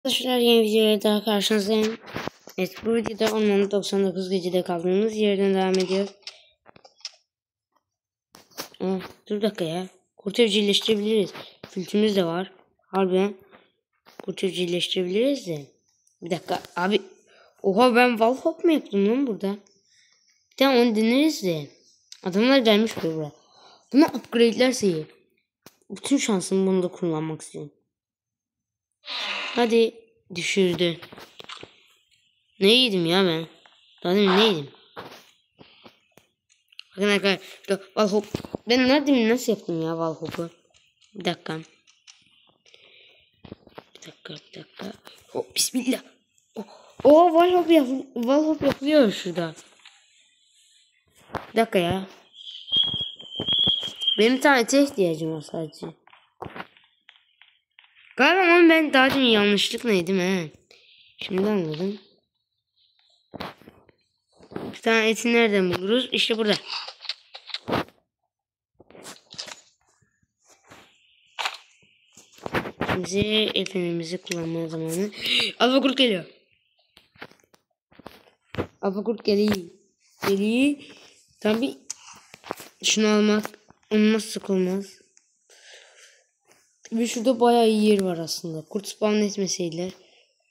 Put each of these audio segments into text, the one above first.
Arkadaşlar yeni videoya daha karşınızdayım. Evet, bu videoda Orman 99 gecede kaldığımız yerden devam ediyor. Dur bir dakika ya. Kurt evcilleştirebiliriz. Kültümüz de var. Harbiden kurt evcilleştirebiliriz de. Bir dakika abi. Oha, ben wallhop mu yaptım lan burada? Bir tane onu deneriz de. Adamlar gelmiş buraya. Bunu upgrade'lerse iyi. Bütün şansımı bunu da kullanmak istiyorum. Hadi düşürdü. Ne yedim ya ben? Daha demin ne yedim? Bakın arkadaşlar. Wallhop. Ben nerede nasıl yaptım ya wallhop'u? Bir dakika. Bir dakika. Oh, bismillah. Oh, wallhop yapılıyor şurada. Bir dakika ya. Benim bir tane ete ihtiyacım var sadece. Galiba ama ben daha demin yanlışlıkla yedim he. Şimdi anladım. Bir tane eti nereden buluruz? İşte burada. Şimdi efendimizi kullanma zamanı. Alfa kurt geliyor. Alfa kurt geliyor. Tabii şunu almak olmaz, sıkılmaz. Ve şurada bayağı iyi yer var aslında. Kurt spawn etmeseydiler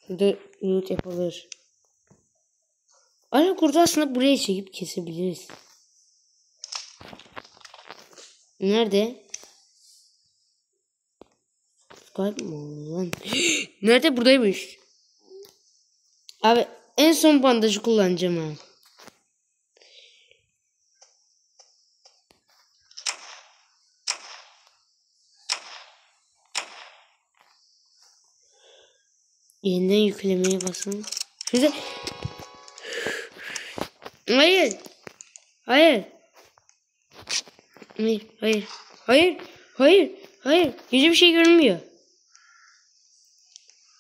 burada loot yapılır. Ara kurdu aslında buraya çekip kesebiliriz. Nerede? Kaybol lan. Nerede? Buradaymış. Abi en son bandajı kullanacağım ha. Yeniden yüklemeye basın. Şurada. Hayır. Hiçbir şey görünmüyor.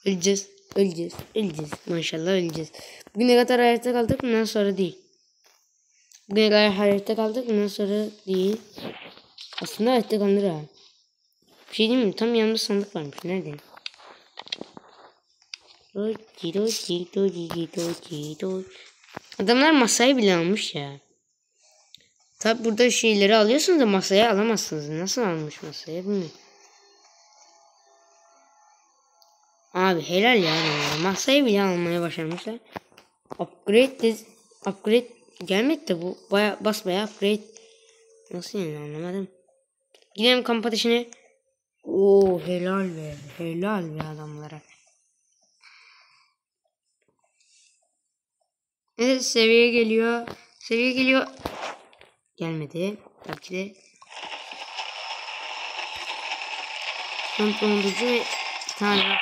Öleceğiz. Maşallah öleceğiz. Bugüne kadar hayatta kaldık, bundan sonra değil. Aslında hayatta kalır ha. Bir şey diyeyim mi? Tam yanımda sandık varmış. Nerede? Adamlar masayı bile almış ya. Tabi burada şeyleri alıyorsunuz da masaya alamazsınız. Nasıl almış masaya bilmiyorum. Abi helal ya. Masayı bile almaya başarmışlar. Upgrade gelmedi de bu basbaya upgrade. Nasıl yani, anlamadım. Gidelim kamp ateşine. Oo, helal be adamlara. Evet, seviye geliyor. Gelmedi. Belki de. Dondurucu ve bir tane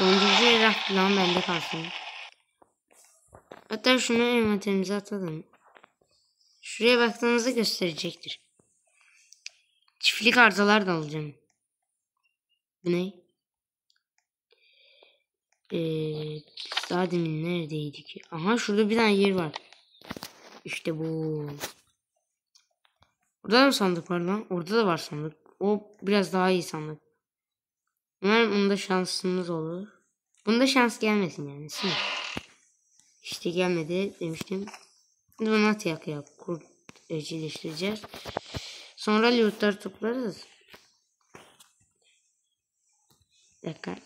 dondurucu ve raf falan bende kalsın. Hatta şunu envanterimize atalım. Şuraya baktığınızda gösterecektir. Çiftlik arızalar da alacağım. Bu ne? Daha demin neredeydik? Aha, şurada bir tane yer var. İşte bu. Burada da mı sandık var lan? Orada da var sandık. O biraz daha iyi sandık. Umarım bunda şansımız olur. Bunda şans gelmesin yani. İşte gelmedi demiştim. Şimdi bunu atyak ya. Kurt evcilleştireceğiz. Sonra lootları toplarız. Bir dakika.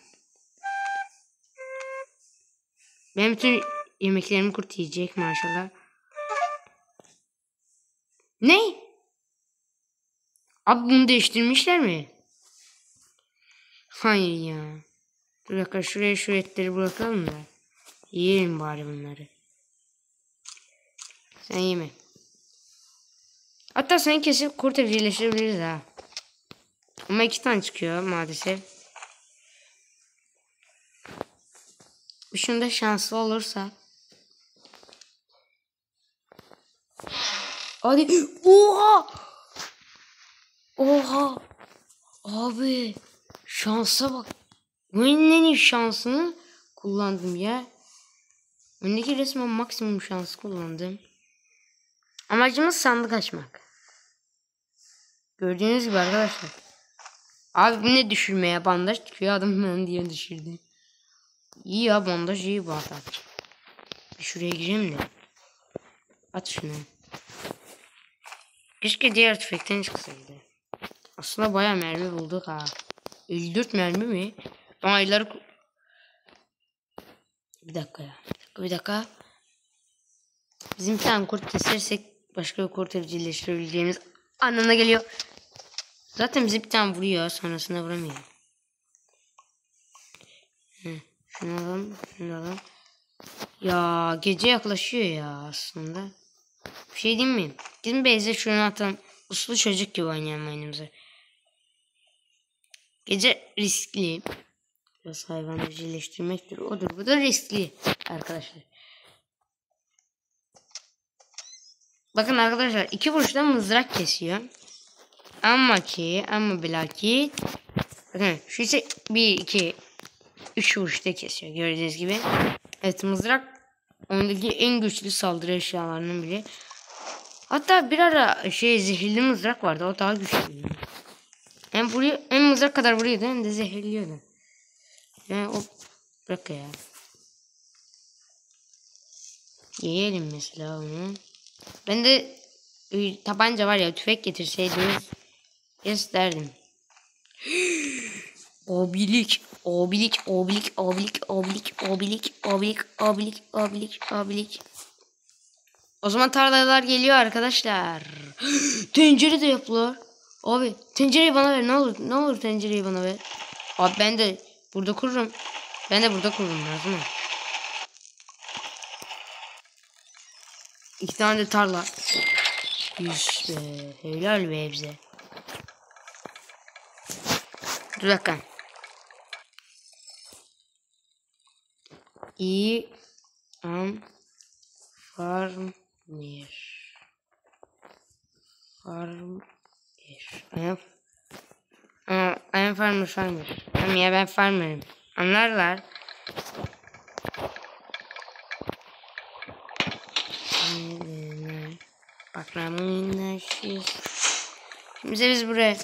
Ben bütün yemeklerimi kurt yiyecek maşallah. Ne? Abi bunu değiştirmişler mi? Hayır ya. Bir dakika, şuraya şu etleri bırakalım da. Yiyelim bari bunları. Sen yeme. Hatta seni kesip kurt evcilleştirebiliriz ha. Ama 2 tane çıkıyor maalesef. Şunda şanslı olursa. Hadi. Oha. Abi. Şansa bak. Bu en iyi şansını kullandım ya. Öndeki resmen maksimum şansı kullandım. Amacımız sandık açmak. Gördüğünüz gibi arkadaşlar. Abi bu ne düşürmeye, bandaj çıkıyor, adam ben diye düşürdü. İyi ya, bandaj iyi bu arada. Şuraya gireyim de. At şunu. Keşke diğer tüfekten çıksaydı. Aslında bayağı mermi bulduk ha. 54 mermi mi? Ben ayları... Bir dakika ya. Bir dakika. Bizim bir tane kurt kesersek başka bir kurt evcilleştirebileceğimiz anlamına geliyor. Zaten bize bir tane vuruyor. Sonrasında vuramıyor. Şunu alalım. Şunu alalım. Ya gece yaklaşıyor ya aslında. Bir şey diyeyim mi? Gidin Beyze şunu atalım. Uslu çocuk gibi oynayalım oyunumuzu. Gece riskli. Biraz hayvan evcilleştirmektir. Odur. Bu da riskli arkadaşlar. Bakın arkadaşlar 2 vuruşta mızrak kesiyor. Ama bilaki. Bakın şu ise 1, 2, 3 vuruşta kesiyor. Gördüğünüz gibi. Evet, mızrak ondaki en güçlü saldırı eşyalarının biri. Hatta bir ara zehirli mızrak vardı. O daha güçlü. Hem mızrak kadar vuruyordu hem de zehirliyordu. Yani o bırak ya. Yiyelim mesela onu. Ben de tabanca var ya, tüfek getirseydiniz isterdim. Obilik. O zaman tarlalar geliyor arkadaşlar. Tencere de yaptılar. Abi tencereyi bana ver, ne olur. Ne olur tencereyi bana ver. Abi ben de burada kururum. Lazım mı? 2 tane de tarla. İşte helal be bize. Dur dakika. I am farmer. I am farmer. Tamam ya, ben farmerım. Anlarlar. Şimdi biz buraya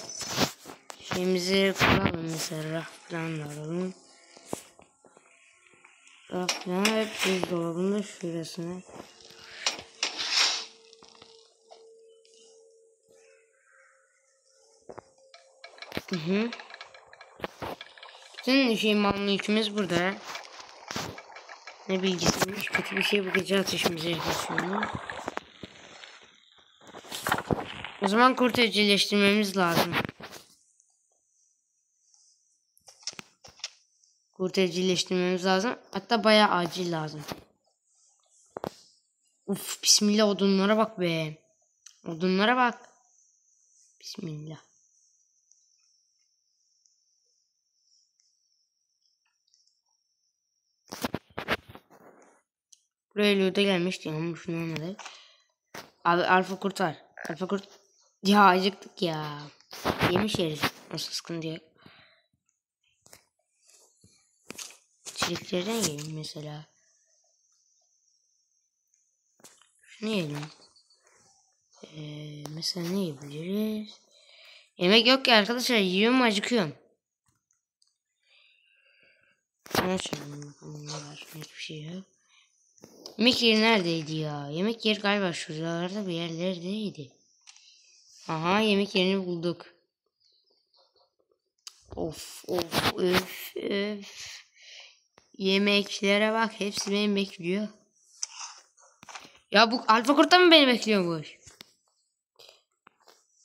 şeyimizi kuralım, mesela raftan alalım. Raftan hep buzdolabında şurasına. Bütün mal mülkümüz burada. Ne bilgisiymiş, kötü bir şey bu gece ateşimize yaklaşıyor. O zaman kurt evcilleştirmemiz lazım. Hatta bayağı acil lazım. Uf, bismillah, odunlara bak be. Bismillah. Buraya loot'a gelmişti ama şunu olmadı. Abi alfa kurt var. Ya acıktık ya. Yemiş yeriz. Nasıl sıkıntı yok. Çiçeklerden yiyelim mesela. Şunu yiyelim. Mesela ne yiyebiliriz? Yemek yok ki arkadaşlar. Yiyorum, acıkıyorum. Açalım bakalım ne var. Hiçbir şey yok. Yemek yeri neredeydi ya? Yemek yeri galiba şuralarda bir yerlerdeydi. Aha, yemek yerini bulduk. Of. Yemeklere bak, hepsi beni bekliyor. Ya bu alfa kurta mı beni bekliyormuş?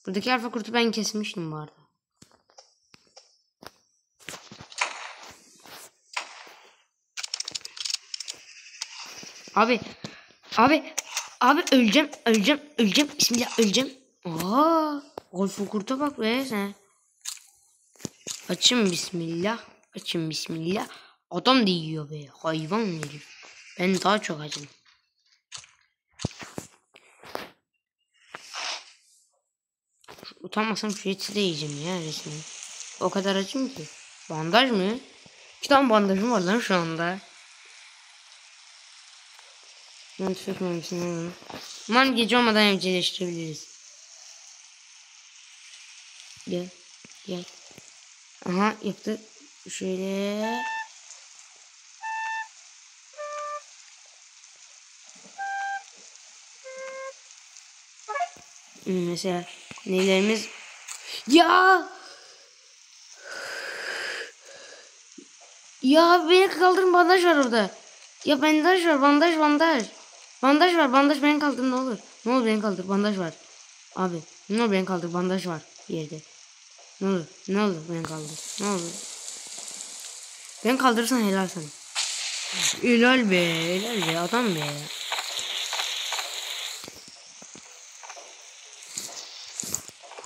Buradaki alfa kurtu ben kesmiştim bu arada. Abi öleceğim. Bismillah, öleceğim. Alfa kurta bak be sen. Açın bismillah. Adam da yiyor be. Hayvan herif. Ben daha çok acım. Utanmasam şu eti de yiyeceğim ya resmen. O kadar acım ki. Bandaj mı? 2 tane bandajım var lan şu anda. Ben tüfek mermisini alalım. Umarım gece olmadan evcilleştirebiliriz. Gel. Aha, yaptı. Şöyle. Mesela nelerimiz... Ya! Ya beni kaldırın, bandaj var orada. Ya bandaj var, bandaj. Bandaj var, bandaj, beni kaldır ne olur. Ne olur beni kaldır, bandaj var. Abi ne olur beni kaldır, bandaj var bir yerde. Ne olur, ne olur beni kaldır. Ne olur. Beni kaldırırsan helal sana. Helal be adam be.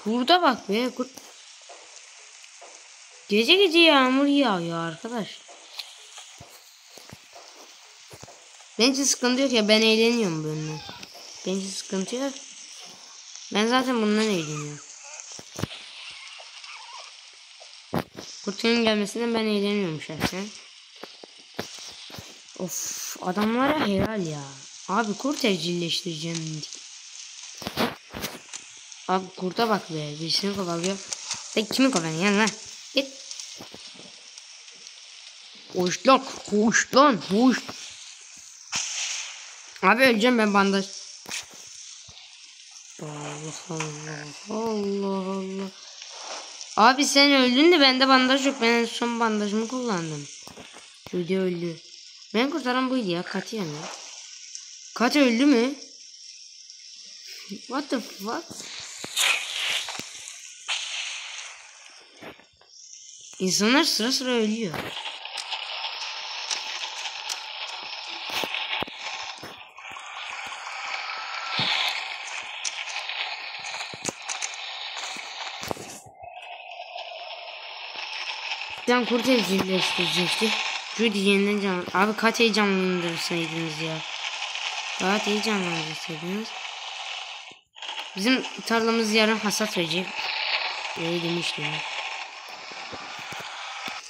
Kurda bak be. Gece gece yağmur yağıyor arkadaş. Benim için sıkıntı yok ya, ben eğleniyorum bununla. Benim için sıkıntı yok. Ben zaten bundan eğleniyorum. Kurtun gelmesinden ben eğleniyorum şahsen. Of, adamlara helal ya. Abi kurt evcilleştireceğim. Abi kurta bak be, birisini kovalıyor. Sen kimi kovalıyorsun lan? Git. Hoş lan. Abi öleceğim ben, bandaj. Allah. Abi sen öldün de bende bandaj yok. Ben son bandajımı kullandım. Öldü öldü. Ben kurtaran buydu ya, Katya mı? Katya öldü mü? What the fuck? İnsanlar sıra sıra ölüyor. Ben kurt evcilleştirecekti. Judy yeniden canlı. Abi Katya'yı canlandırsaydınız ya. Katya'yı canlandırsaydınız. Bizim tarlamız yarın hasat verecek. Öyle demiştim.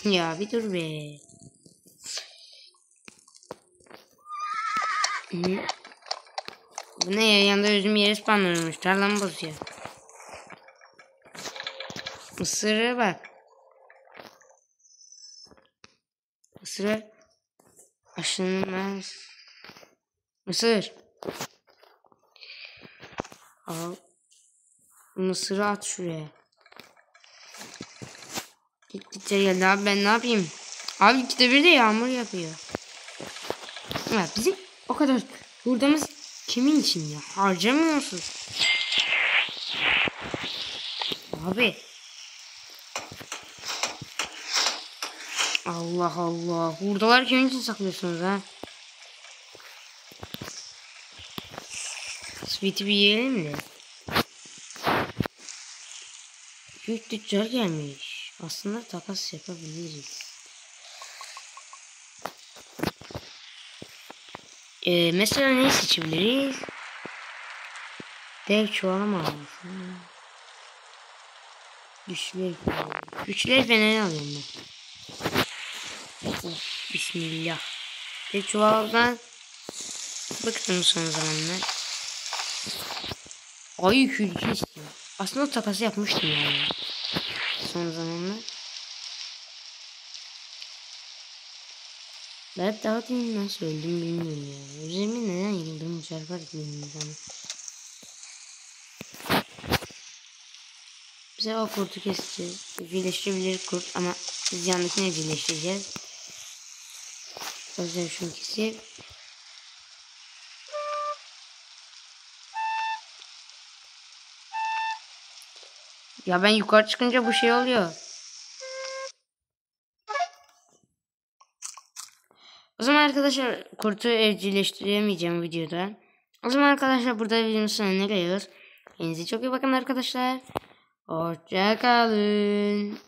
Ya bir dur be. Bu ne ya, yanında özüm yeri spamlanmış. Tarlamı bozuyor. Mısır'a bak. Mısır aşınmaz. Mısır. Al. Mısır'ı at şuraya. Gittikçe geldi abi, ben ne yapayım? Abi ikide bir de yağmur yapıyor. Ya bizim o kadar hurdamız kimin için ya? Harcamıyorsun. Abi. Allah. Hurdalar kimin için saklıyorsunuz ha? Sweet'i bir yiyelim de. Büyük tüccar gelmiş. Aslında takas yapabiliriz. Mesela ne seçebiliriz? Dev çuvala mı alalım? Güçlü feneri alıyorum ben. Bismillah. Dev çuvaldan bıktım son zamanlar. Ayı külçü istiyor. Aslında takası yapmıştım yani. Son zamanlar. Ben daha demin nasıl öldüm bilmiyorum ya. Üzerime neden yıldırım çarpar bilmiyorum sana. Bize o kurtu keseceğiz. Evcilleştirebilir kurt ama biz yandakini evcilleştireceğiz. O yüzden şunu kesip. Ya ben yukarı çıkınca bu şey oluyor. O zaman arkadaşlar kurtu evcilleştiremeyeceğim videoda. O zaman arkadaşlar burada videonun sonuna geliyoruz. Kendinize çok iyi bakın arkadaşlar. Hoşça kalın.